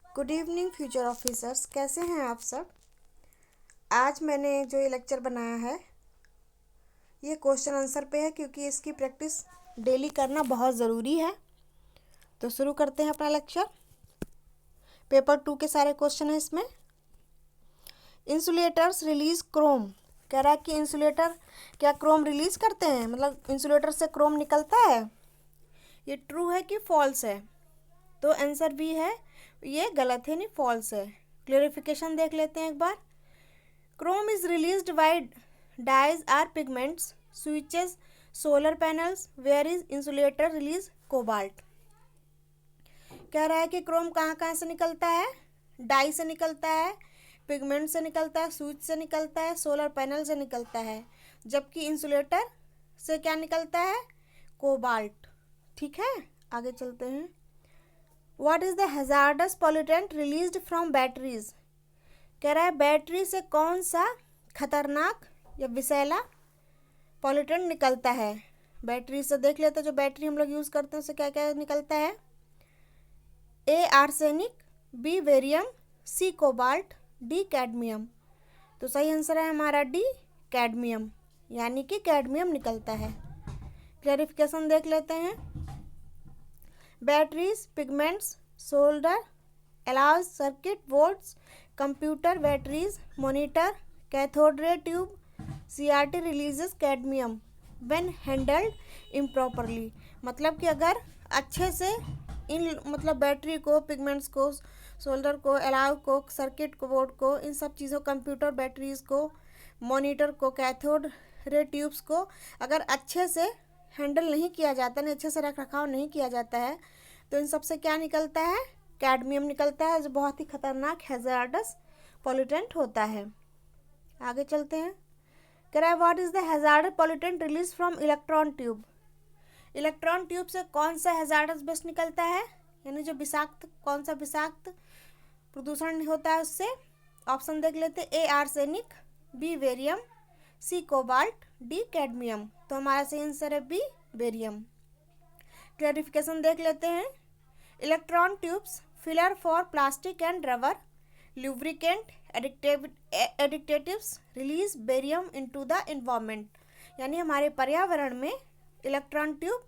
Good evening future officers, कैसे हैं आप सब। आज मैंने जो ये लेक्चर बनाया है ये क्वेश्चन आंसर पे है, क्योंकि इसकी प्रैक्टिस डेली करना बहुत ज़रूरी है। तो शुरू करते हैं अपना लेक्चर। पेपर 2 के सारे क्वेश्चन हैं इसमें। Insulators release Chrome. कह रहा है कि इंसुलेटर क्या क्रोम रिलीज करते हैं, मतलब इंसुलेटर से क्रोम निकलता है। ये ट्रू है कि फॉल्स है। तो आंसर भी है, ये गलत है, नहीं फॉल्स है। क्लेरिफिकेशन देख लेते हैं एक बार। Chrome is released by dyes are pigments, switches, solar panels, where is insulator release cobalt। कह रहा है कि क्रोम कहाँ कहाँ से निकलता है। डाई से निकलता है, पिगमेंट से निकलता है, स्विच से निकलता है, सोलर पैनल से निकलता है। जबकि इंसुलेटर से क्या निकलता है, कोबाल्ट। ठीक है, आगे चलते हैं। What is the hazardous pollutant released from batteries. कह रहा है बैटरी से कौन सा खतरनाक या विषैला पॉल्यूटेंट निकलता है। बैटरी से देख लेते हैं, जो बैटरी हम लोग यूज़ करते हैं उससे क्या क्या निकलता है। ए आर्सेनिक, बी बेरियम, सी कोबाल्ट, डी कैडमियम। तो सही आंसर है हमारा डी कैडमियम, यानी कि कैडमियम निकलता है। क्लैरिफिकेशन देख लेते हैं। Batteries, pigments, solder, alloys, circuit boards, computer batteries, monitor, cathode ray tube, CRT releases cadmium when handled improperly. मतलब कि अगर अच्छे से इन मतलब बैटरी को, पिगमेंट्स को, सोल्डर को, एलाउ को, सर्किट को, बोर्ड को, इन सब चीज़ों, कंप्यूटर बैटरीज को, मॉनिटर को, कैथोड रे ट्यूब्स को अगर अच्छे से हैंडल नहीं किया जाता, नहीं अच्छे से रख रखाव नहीं किया जाता है, तो इन सब से क्या निकलता है, कैडमियम निकलता है, जो बहुत ही खतरनाक हैजार्डस पॉल्यूटेंट होता है। आगे चलते हैं। कह रहा है what is the hazardous pollutant release from electron tube. Electron tube से कौन सा हैजार्डस वेस्ट निकलता है, यानी जो विषाक्त, कौन सा विषाक्त प्रदूषण होता है उससे। ऑप्शन देख लेते हैं। ए आर्सेनिक, बी बेरियम, सी कोबाल्ट, डी कैडमियम। तो हमारा सही आंसर है बी बेरियम। क्लैरिफिकेशन देख लेते हैं। Electron tubes filler for plastic and rubber, lubricant, additives release barium into the environment। यानी हमारे पर्यावरण में इलेक्ट्रॉन ट्यूब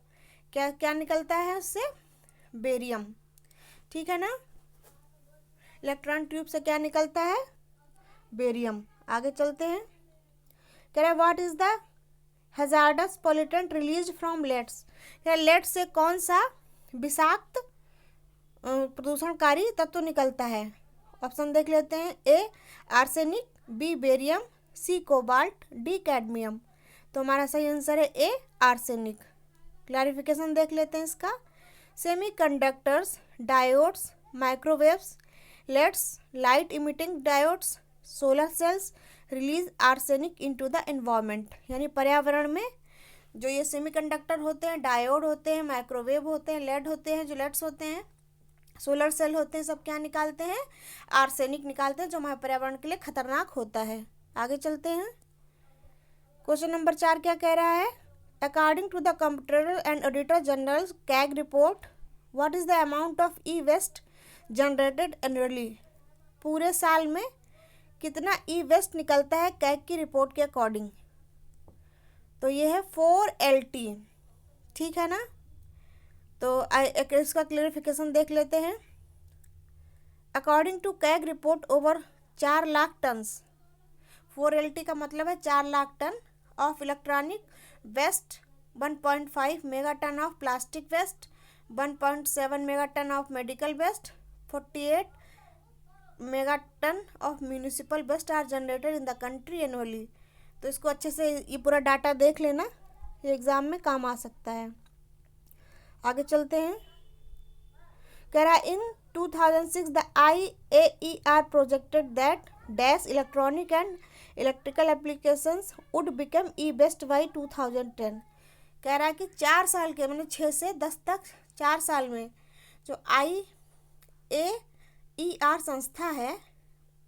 क्या क्या निकलता है उससे, बेरियम। ठीक है ना, इलेक्ट्रॉन ट्यूब से क्या निकलता है, बेरियम। आगे चलते हैं। कह रहा है what is the hazardous pollutant release from LEDs. LED से कौन सा विषाक्त प्रदूषणकारी तत्व निकलता है। ऑप्शन देख लेते हैं। ए आर्सेनिक, बी बेरियम, सी कोबाल्ट, डी कैडमियम। तो हमारा सही आंसर है ए आर्सेनिक। क्लैरिफिकेशन देख लेते हैं इसका। Semiconductors, diodes, microwaves, leads, light emitting diodes, solar cells release arsenic into the environment. यानी पर्यावरण में जो ये सेमीकंडक्टर होते हैं, डायोड होते हैं, माइक्रोवेव होते हैं, लेड होते हैं, जो लेड्स होते हैं, सोलर सेल होते हैं, सब क्या निकालते हैं, आर्सेनिक निकालते हैं, जो हमारे पर्यावरण के लिए खतरनाक होता है। आगे चलते हैं। क्वेश्चन नंबर 4 क्या कह रहा है। According to the comptroller and auditor general CAG report, what is the amount of e waste generated annually. पूरे साल में कितना ई वेस्ट निकलता है कैग की रिपोर्ट के अकॉर्डिंग। तो ये है 4LT। ठीक है ना, तो इसका क्लेरिफिकेशन देख लेते हैं। According to CAG report over 4 lakh tons, 4LT का मतलब है 4 lakh ton of electronic waste, 1.5 mega ton of plastic waste, 1.7 mega ton of medical waste, 48 mega ton of municipal waste are generated in the country annually. तो इसको अच्छे से ये पूरा data देख लेना, ये एग्ज़ाम में काम आ सकता है। आगे चलते हैं। कह रहा है इन 2006 the IAER projected that dash electronic and electrical applications would become E best by 2010। कह रहा है कि 4 साल के, मैंने 6 से 10 तक 4 साल में जो IAER संस्था है,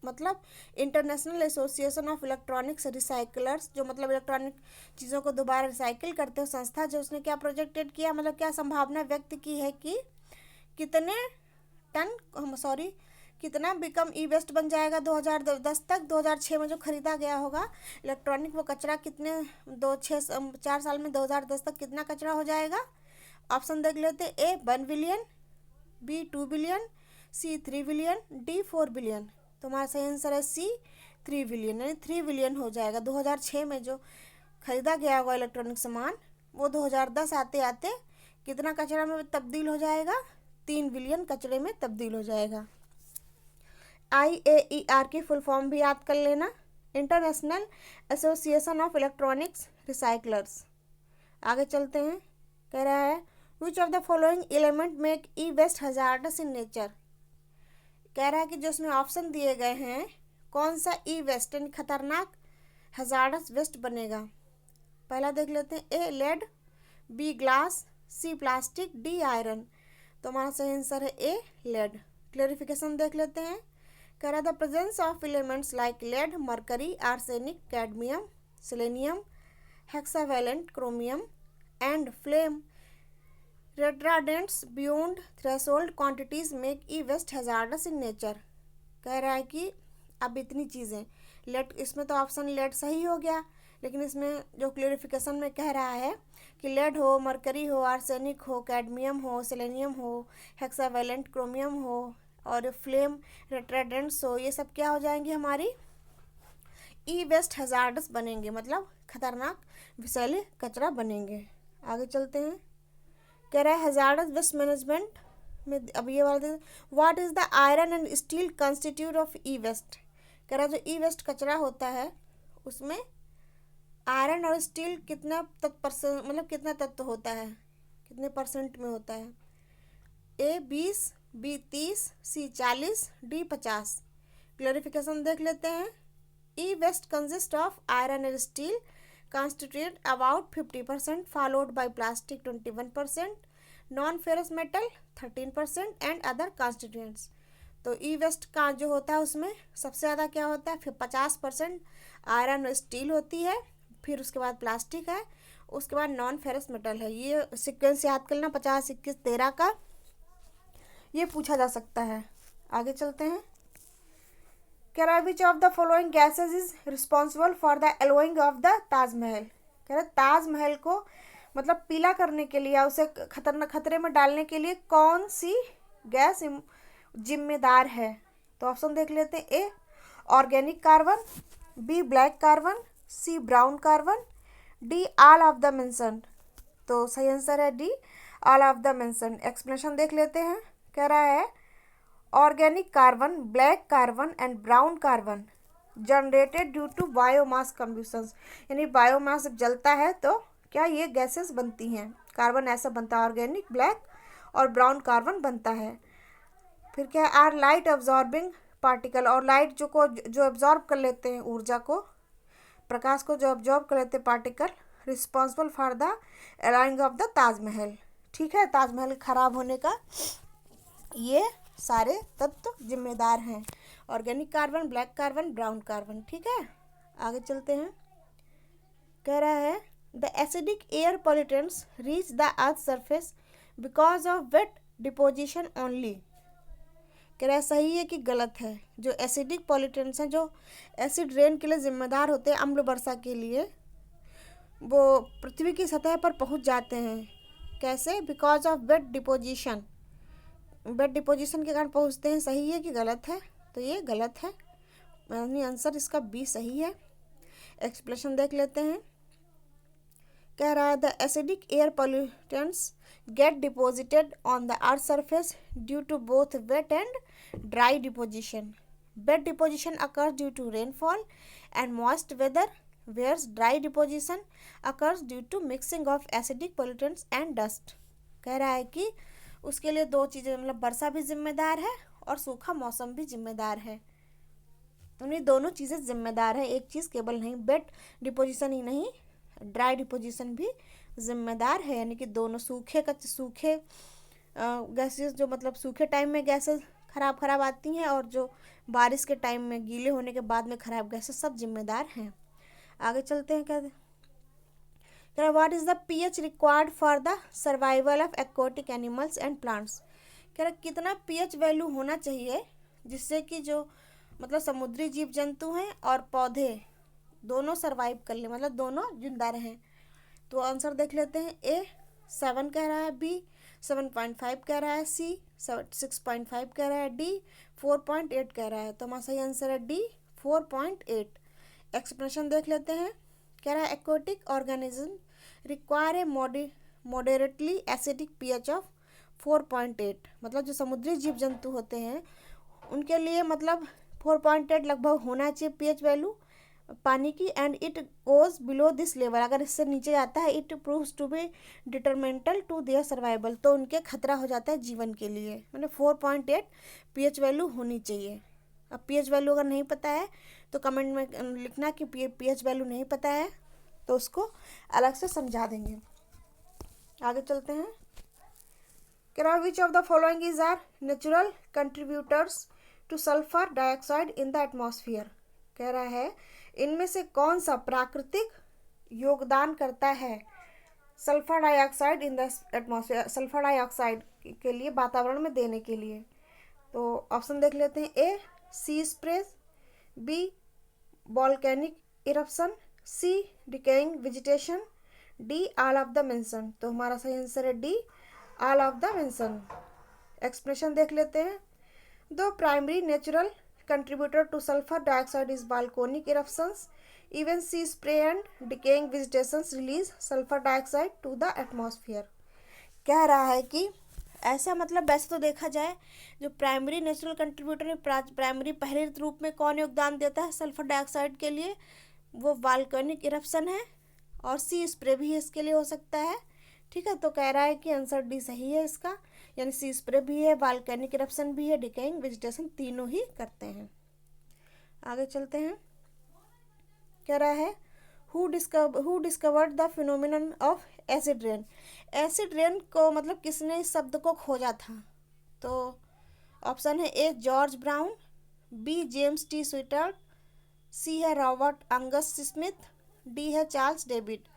मतलब international association of electronics recyclers, जो मतलब इलेक्ट्रॉनिक चीज़ों को दोबारा रिसाइकिल करते हैं संस्था, जो उसने क्या प्रोजेक्टेड किया, मतलब क्या संभावना व्यक्त की है कि कितने टन कितना बिकम ई वेस्ट बन जाएगा 2010 तक। 2006 में जो खरीदा गया होगा इलेक्ट्रॉनिक वो कचरा कितने 4 साल में 2010 तक कितना कचरा हो जाएगा। ऑप्शन देख लेते। ए 1 बिलियन, बी 2 बिलियन, सी 3 बिलियन, डी 4 बिलियन। तो हमारा सही आंसर है सी 3 बिलियन, यानी 3 बिलियन हो जाएगा। 2006 में जो खरीदा गया होगा इलेक्ट्रॉनिक सामान वो 2010 आते आते कितना कचरा में तब्दील हो जाएगा, 3 बिलियन कचरे में तब्दील हो जाएगा। IAER की फुल फॉर्म भी याद कर लेना, international association of electronics recyclers. आगे चलते हैं। कह रहा है which of the following element make e waste hazardous in nature. कह रहा है कि जो इसमें ऑप्शन दिए गए हैं कौन सा ई वेस्ट यानी खतरनाक हजार्डस वेस्ट बनेगा। पहला देख लेते हैं। ए लेड, बी ग्लास, सी प्लास्टिक, डी आयरन। तो हमारा सही आंसर है ए लेड। क्लेरिफिकेशन देख लेते हैं। कह रहा है the presence of elements like lead, mercury, arsenic, cadmium, selenium, hexavalent, chromium and flame retardants beyond threshold quantities make e-waste hazardous in nature। कह रहा है कि अब इतनी चीज़ें लेड, इसमें तो ऑप्शन लेड सही हो गया, लेकिन इसमें जो क्लेरिफिकेशन में कह रहा है कि लेड हो, मरकरी हो, आर्सेनिक हो, कैडमियम हो, सेलेनियम हो, हेक्सावेलेंट, क्रोमियम हो और फ्लेम रिटार्डेंट्स हो, ये सब क्या हो जाएंगे हमारी ई वेस्ट हजार्डस बनेंगे, मतलब खतरनाक विषैले कचरा बनेंगे। आगे चलते हैं। कह रहा है हजार्डस वेस्ट मैनेजमेंट में अब ये वाला what is the iron and steel constitute of e waste. कह रहा है जो ई वेस्ट कचरा होता है उसमें आयरन और स्टील कितना परसेंट, मतलब कितना तत्व होता है, कितने परसेंट में होता है। A 20, B 30, C 40, D 50। Clarification देख लेते हैं। E waste consist of iron and steel constitute about 50%, followed by plastic 21%, non-ferrous metal 13% and other constituents। तो ई वेस्ट का जो होता है उसमें सबसे ज़्यादा क्या होता है, फिर 50% आयरन और स्टील होती है, फिर उसके बाद प्लास्टिक है, उसके बाद नॉन फेरस मेटल है। ये सीक्वेंस याद कर लेना 50, 21, 13 का, ये पूछा जा सकता है। आगे चलते हैं। कह रहा है which of the following gases is responsible for the allowing of the Taj Mahal. कह रहा है ताजमहल को मतलब पीला करने के लिए या उसे खतरे में डालने के लिए कौन सी गैस जिम्मेदार है। तो ऑप्शन देख लेते हैं। A organic carbon, B black carbon, C brown carbon, D all of the mentioned. तो सही आंसर है D all of the mentioned. Explanation देख लेते हैं। कह रहा है organic carbon, black carbon and brown carbon generated due to biomass combustion, यानी बायोमास जब जलता है तो क्या ये गैसेस बनती हैं, कार्बन ऐसा बनता है, ऑर्गेनिक ब्लैक और ब्राउन कार्बन बनता है। फिर क्या है आर लाइट अब्जॉर्बिंग पार्टिकल, और लाइट जो अब्जॉर्ब कर लेते हैं ऊर्जा को, प्रकाश को जो अब्जॉर्ब कर लेते हैं particle, responsible for the aligning of the Taj Mahal. ठीक है, ताजमहल खराब होने का ये सारे तत्व जिम्मेदार हैं, organic carbon, black carbon, brown carbon. ठीक है, आगे चलते हैं। कह रहा है the acidic air pollutants reach the earth surface because of wet deposition only. कह रहा है सही है कि गलत है। जो एसिडिक पॉल्यूटेंट्स हैं, जो एसिड रेन के लिए जिम्मेदार होते हैं, अम्ल वर्षा के लिए, वो पृथ्वी की सतह पर पहुंच जाते हैं। कैसे? Because of wet deposition, wet deposition के कारण पहुंचते हैं। सही है कि गलत है? तो ये गलत है, यानी आंसर इसका बी सही है। एक्सप्लेनेशन देख लेते हैं। कह रहा है the acidic air pollutants get deposited on the earth surface due to both wet and dry deposition. Wet deposition occurs due to rainfall and moist weather, whereas dry deposition occurs due to mixing of acidic pollutants and dust। कह रहा है कि उसके लिए दो चीज़ें, मतलब वर्षा भी जिम्मेदार है और सूखा मौसम भी जिम्मेदार है। उन्हें दोनों चीज़ें जिम्मेदार है, एक चीज़ केवल नहीं। वेट डिपोजिशन ही नहीं, ड्राई डिपोजिशन भी जिम्मेदार है, यानी कि दोनों सूखे गैसेस, जो मतलब सूखे टाइम में गैसेस खराब आती हैं और जो बारिश के टाइम में गीले होने के बाद में खराब गैसेस, सब जिम्मेदार हैं। आगे चलते हैं। क्या what is the pH required for the survival of aquatic animals and plants. कह रहा कितना pH वैल्यू होना चाहिए जिससे कि जो मतलब समुद्री जीव जंतु हैं और पौधे दोनों सरवाइव कर ले, मतलब दोनों जिंदा रहें। तो आंसर देख लेते हैं। ए 7 कह रहा है, बी 7.5 कह रहा है, सी 6.5 कह रहा है, डी 4.8 कह रहा है। तो हमारा सही आंसर है डी 4.8। एक्सप्रेशन देख लेते हैं। कह रहा है aquatic organism require a moderately acidic pH of 4.8। मतलब जो समुद्री जीव जंतु होते हैं उनके लिए मतलब 4.8 लगभग होना चाहिए पीएच वैल्यू पानी की। And it goes below this level, अगर इससे नीचे जाता है it proves to be detrimental to their survival, तो उनके खतरा हो जाता है जीवन के लिए। मतलब 4.8 पीएच वैल्यू होनी चाहिए। अब पीएच वैल्यू अगर नहीं पता है तो कमेंट में लिखना कि पीएच वैल्यू नहीं पता है, तो उसको अलग से समझा देंगे। आगे चलते हैं। Which of the following is are natural contributors to sulphur dioxide in the atmosphere. कह रहा है इनमें से कौन सा प्राकृतिक योगदान करता है sulphur dioxide in the atmosphere, sulphur dioxide के लिए वातावरण में देने के लिए। तो ऑप्शन देख लेते हैं। A sea sprays, B volcanic eruption, C decaying vegetation, D all of the mention. तो हमारा सही आंसर है D all of the mention. Expression देख लेते हैं। दो primary natural contributor to sulfur dioxide is volcanic eruptions. Even sea spray and decaying vegetations release sulfur dioxide to the atmosphere. कह रहा है कि ऐसा मतलब वैसे तो देखा जाए जो प्राइमरी नेचुरल कंट्रीब्यूटर में प्राइमरी पहले रूप में कौन योगदान देता है सल्फर डाइऑक्साइड के लिए, वो वॉल्केनिक इरप्शन है और सी स्प्रे भी इसके लिए हो सकता है। ठीक है, तो कह रहा है कि आंसर डी सही है इसका, यानी सी स्प्रे भी है, वॉल्केनिक इरप्शन भी है, डिकेइंग वेजिटेशन तीनों ही करते हैं। आगे चलते हैं। कह रहा है who discovered the phenomenon of acid rain. Acid rain को मतलब किसने इस शब्द को खोजा था। तो ऑप्शन है A George Brown, B James T Sweetard, C है रॉबर्ट अंगस स्मिथ, डी है चार्ल्स डेविड।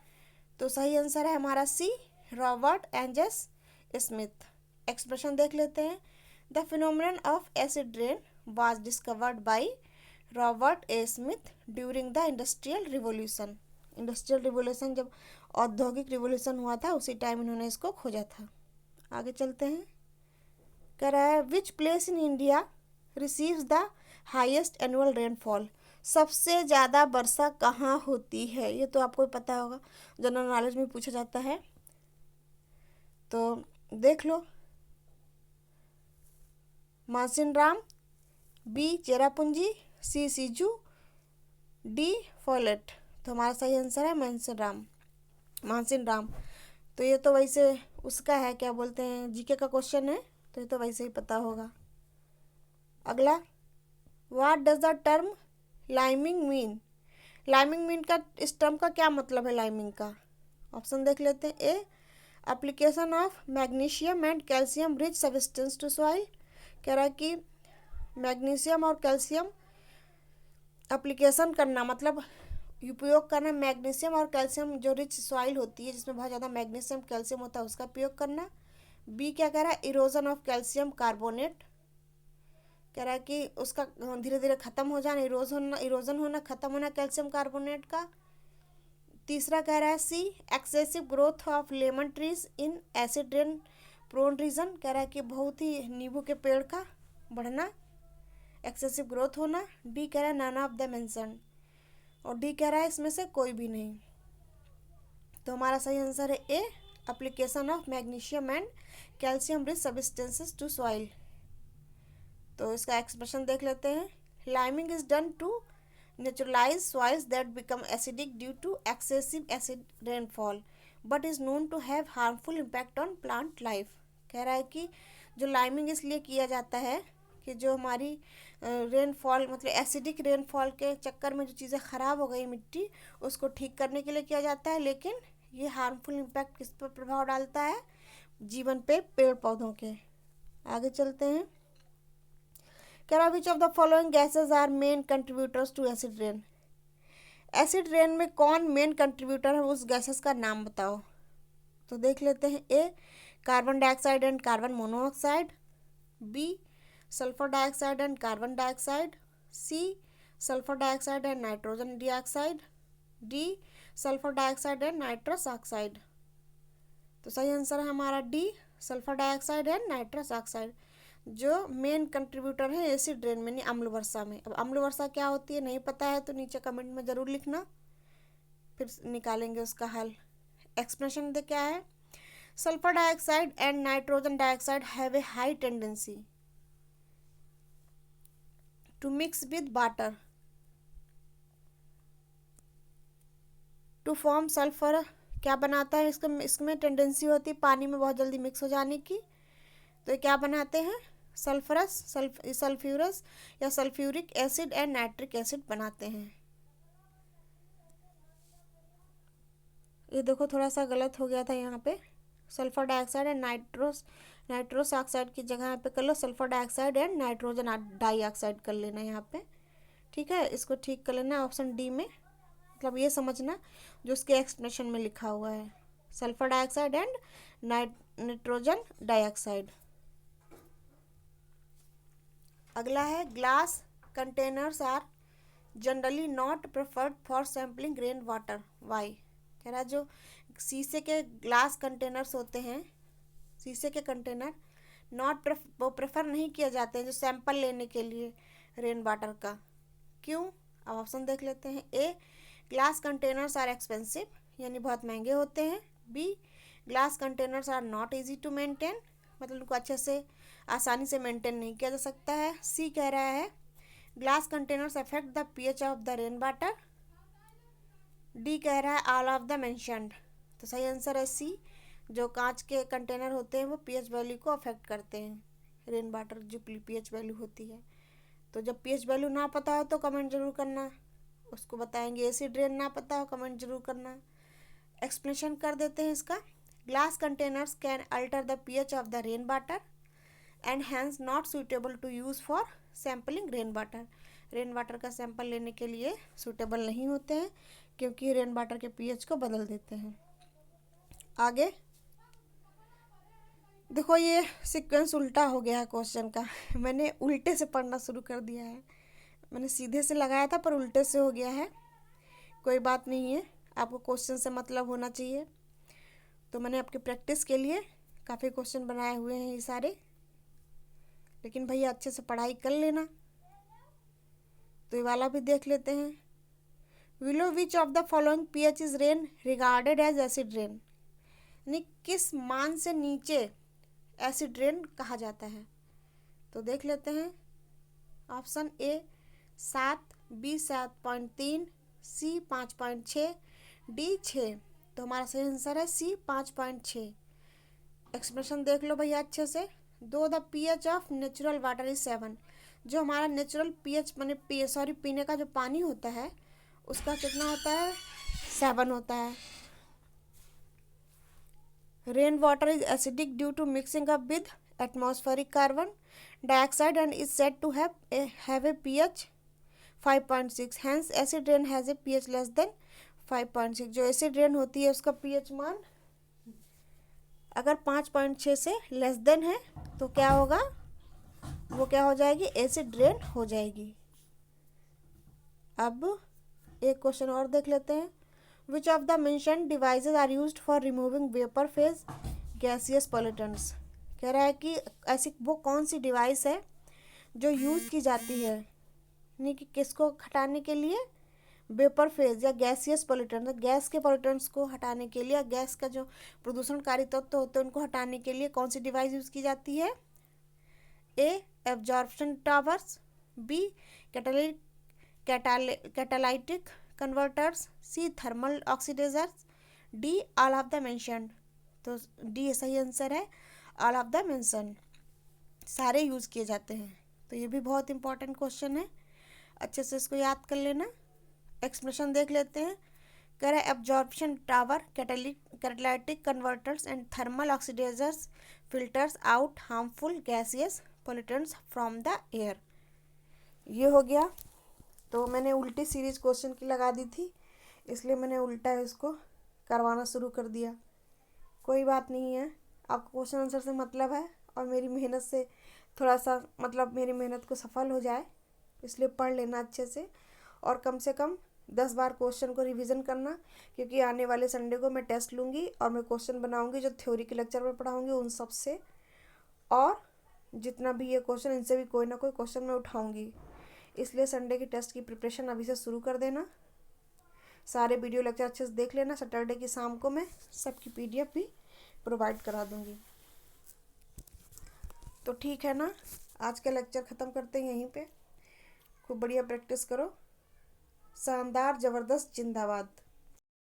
तो सही आंसर है हमारा C Robert Angus Smith. Expression देख लेते हैं। The phenomenon of acid rain was discovered by Robert A Smith during the industrial revolution. Industrial revolution जब औद्योगिक रिवोल्यूशन हुआ था उसी टाइम इन्होंने इसको खोजा था। आगे चलते हैं। कह रहा है which place in India receives the highest annual rainfall. सबसे ज़्यादा वर्षा कहाँ होती है, ये तो आपको पता होगा, जनरल नॉलेज में पूछा जाता है, तो देख लो। मानसिनराम, बी चेरापूंजी, सी सीजू, डी फॉलेट। तो हमारा सही आंसर है मानसिनराम। तो ये तो वैसे उसका है, क्या बोलते हैं, जीके का क्वेश्चन है, तो ये तो वैसे ही पता होगा। अगला, what does the term liming mean. Liming mean का इस टर्म का क्या मतलब है लाइमिंग का। ऑप्शन देख लेते हैं। A application of magnesium and calcium rich substance to soil. कह रहा है कि मैग्नीशियम और कैल्शियम एप्लीकेशन करना मतलब उपयोग करना, मैग्नीशियम और कैल्शियम जो रिच सॉइल होती है जिसमें बहुत ज़्यादा मैग्नीशियम कैल्शियम होता है उसका उपयोग करना। बी क्या कह रहा है इरोजन ऑफ कैल्शियम कार्बोनेट। कह रहा है कि उसका धीरे धीरे ख़त्म हो जाना, इरोजन होना ख़त्म होना कैल्शियम कार्बोनेट का। तीसरा कह रहा है C excessive growth of lemon trees in acid rain prone region. कह रहा है कि बहुत ही नींबू के पेड़ का बढ़ना, एक्सेसिव ग्रोथ होना। डी कह रहा है नन ऑफ द मेंशन, और डी कह रहा है इसमें से कोई भी नहीं। तो हमारा सही आंसर है A application of magnesium and calcium rich substances to soil. तो इसका एक्सप्रेशन देख लेते हैं। Liming is done to naturalize soils that become acidic due to excessive acid rainfall but is known to have harmful impact on plant life. कह रहा है कि जो लाइमिंग इसलिए किया जाता है कि जो हमारी रेनफॉल मतलब एसिडिक रेनफॉल के चक्कर में जो चीज़ें ख़राब हो गई मिट्टी उसको ठीक करने के लिए किया जाता है, लेकिन ये हार्मफुल इम्पैक्ट किस पर प्रभाव डालता है, जीवन पे, पेड़ पौधों के। आगे चलते हैं। कह रहा which of the following gases are main contributors to acid rain. Acid rain में कौन मेन कंट्रीब्यूटर है, उस गैसेस का नाम बताओ। तो देख लेते हैं। A carbon dioxide and carbon monoxide, B sulphur dioxide and carbon dioxide, C sulphur dioxide and nitrogen dioxide, D sulphur dioxide and nitrous oxide. तो सही आंसर है हमारा D sulphur dioxide and nitrous oxide, जो main contributor है acid rain में, अम्ल वर्षा में। अब अम्ल वर्षा क्या होती है नहीं पता है तो नीचे कमेंट में ज़रूर लिखना, फिर निकालेंगे उसका हल। एक्सप्लेनेशन दे क्या है, sulphur dioxide and nitrogen dioxide have a high tendency to mix with water to form sulphur. क्या बनाता है इसमें टेंडेंसी होती है पानी में बहुत जल्दी मिक्स हो जाने की। तो ये क्या बनाते हैं, सल्फ्यूरस या sulphuric acid and nitric acid बनाते हैं। ये देखो थोड़ा सा गलत हो गया था यहाँ पे, sulphur dioxide and nitrous oxide की जगह यहाँ पे कर लो sulphur dioxide and nitrogen dioxide कर लेना यहाँ पे, ठीक है। इसको ठीक कर लेना ऑप्शन डी में, मतलब ये समझना जो उसके एक्सप्लेनेशन में लिखा हुआ है, sulphur dioxide and nitrogen dioxide. अगला है glass containers are generally not preferred for sampling rain water, why. कह रहा है जो शीशे के ग्लास कंटेनर्स होते हैं, शीशे के कंटेनर वो प्रेफर नहीं किए जाते हैं जो सैंपल लेने के लिए रेन वाटर का, क्यों। अब ऑप्शन देख लेते हैं, A glass containers are expensive, यानी बहुत महंगे होते हैं, B glass containers are not easy to maintain, मतलब उनको अच्छे से आसानी से मेंटेन नहीं किया जा सकता है, सी कह रहा है glass containers affect the pH of the rain water, D कह रहा है ऑल ऑफ द मेंशन्ड। तो सही आंसर है सी, जो कांच के कंटेनर होते हैं वो पीएच वैल्यू को अफेक्ट करते हैं, रेन वाटर जो पीएच वैल्यू होती है। तो जब पीएच वैल्यू ना पता हो तो कमेंट जरूर करना, उसको बताएंगे। एसिड रेन ना पता हो कमेंट जरूर करना। एक्सप्लेनेशन कर देते हैं इसका, glass containers can alter the pH of the rain water and hence not suitable to use for sampling rain water. Rain water का सैंपल लेने के लिए सूटेबल नहीं होते हैं क्योंकि रेन वाटर के पीएच को बदल देते हैं। आगे देखो ये सीक्वेंस उल्टा हो गया है क्वेश्चन का, मैंने उल्टे से पढ़ना शुरू कर दिया है, मैंने सीधे से लगाया था पर उल्टे से हो गया है। कोई बात नहीं है, आपको क्वेश्चन से मतलब होना चाहिए। तो मैंने आपकी प्रैक्टिस के लिए काफ़ी क्वेश्चन बनाए हुए हैं ये सारे, लेकिन भैया अच्छे से पढ़ाई कर लेना। तो ये वाला भी देख लेते हैं, below which of the following pH is rain regarded as acid rain, यानी किस मान से नीचे एसिड रेन कहा जाता है। तो देख लेते हैं, option A 7, B 7.3, C 5.6, D 6। तो हमारा सही आंसर है सी 5.6। एक्सप्रेशन देख लो भैया अच्छे से, दो the pH of natural water is 7, जो हमारा नेचुरल पीएच माने पीने का जो पानी होता है उसका कितना होता है, 7 होता है। Rain water is acidic due to mixing up with atmospheric carbon dioxide and is said to have a pH 5.6, hence acid rain has a pH less than 5.6। जो एसिड रेन होती है उसका पीएच मान अगर 5.6 से लेस देन है तो क्या होगा, वो क्या हो जाएगी, एसिड रेन हो जाएगी। अब एक क्वेश्चन और देख लेते हैं, which of the mentioned devices are used for removing vapour phase gaseous pollutants. कह रहा है कि ऐसी वो कौन सी डिवाइस है जो यूज़ की जाती है, यानी कि किसको हटाने के लिए, वेपर फेज या गैसियस पॉल्यूटेंट, गैस के पॉल्यूटेंट्स को हटाने के लिए, गैस का जो प्रदूषणकारी तत्व होते हैं उनको हटाने के लिए कौन सी डिवाइस यूज़ की जाती है, A absorption towers, B catalytic converters, C thermal oxidisers, D all of the mentioned. तो डी सही आंसर है, ऑल ऑफ द मेंशन्ड, सारे यूज़ किए जाते हैं। तो ये भी बहुत इंपॉर्टेंट क्वेश्चन है, अच्छे से इसको याद कर लेना। एक्सप्रेशन देख लेते हैं, कह रहा है absorption tower catalytic converters and thermal oxidisers filters out harmful gaseous pollutants from the air. ये हो गया। तो मैंने उल्टी सीरीज क्वेश्चन की लगा दी थी, इसलिए मैंने उल्टा इसको करवाना शुरू कर दिया। कोई बात नहीं है, आपको क्वेश्चन आंसर से मतलब है और मेरी मेहनत से थोड़ा सा मतलब मेरी मेहनत को सफल हो जाए, इसलिए पढ़ लेना अच्छे से और कम से कम 10 बार क्वेश्चन को रिवीजन करना, क्योंकि आने वाले संडे को मैं टेस्ट लूँगी और मैं क्वेश्चन बनाऊँगी जो थ्योरी के लेक्चर में पढ़ाऊँगी उन सब से, और जितना भी ये क्वेश्चन इनसे भी कोई ना कोई क्वेश्चन मैं उठाऊँगी। इसलिए संडे की टेस्ट की प्रिपरेशन अभी से शुरू कर देना। सारे वीडियो लेक्चर अच्छे से देख लेना। सैटरडे की शाम को मैं सबकी PDF भी प्रोवाइड करा दूँगी। तो ठीक है ना, आज का लेक्चर ख़त्म करते हैं यहीं पे। खूब बढ़िया प्रैक्टिस करो। शानदार, ज़बरदस्त, जिंदाबाद।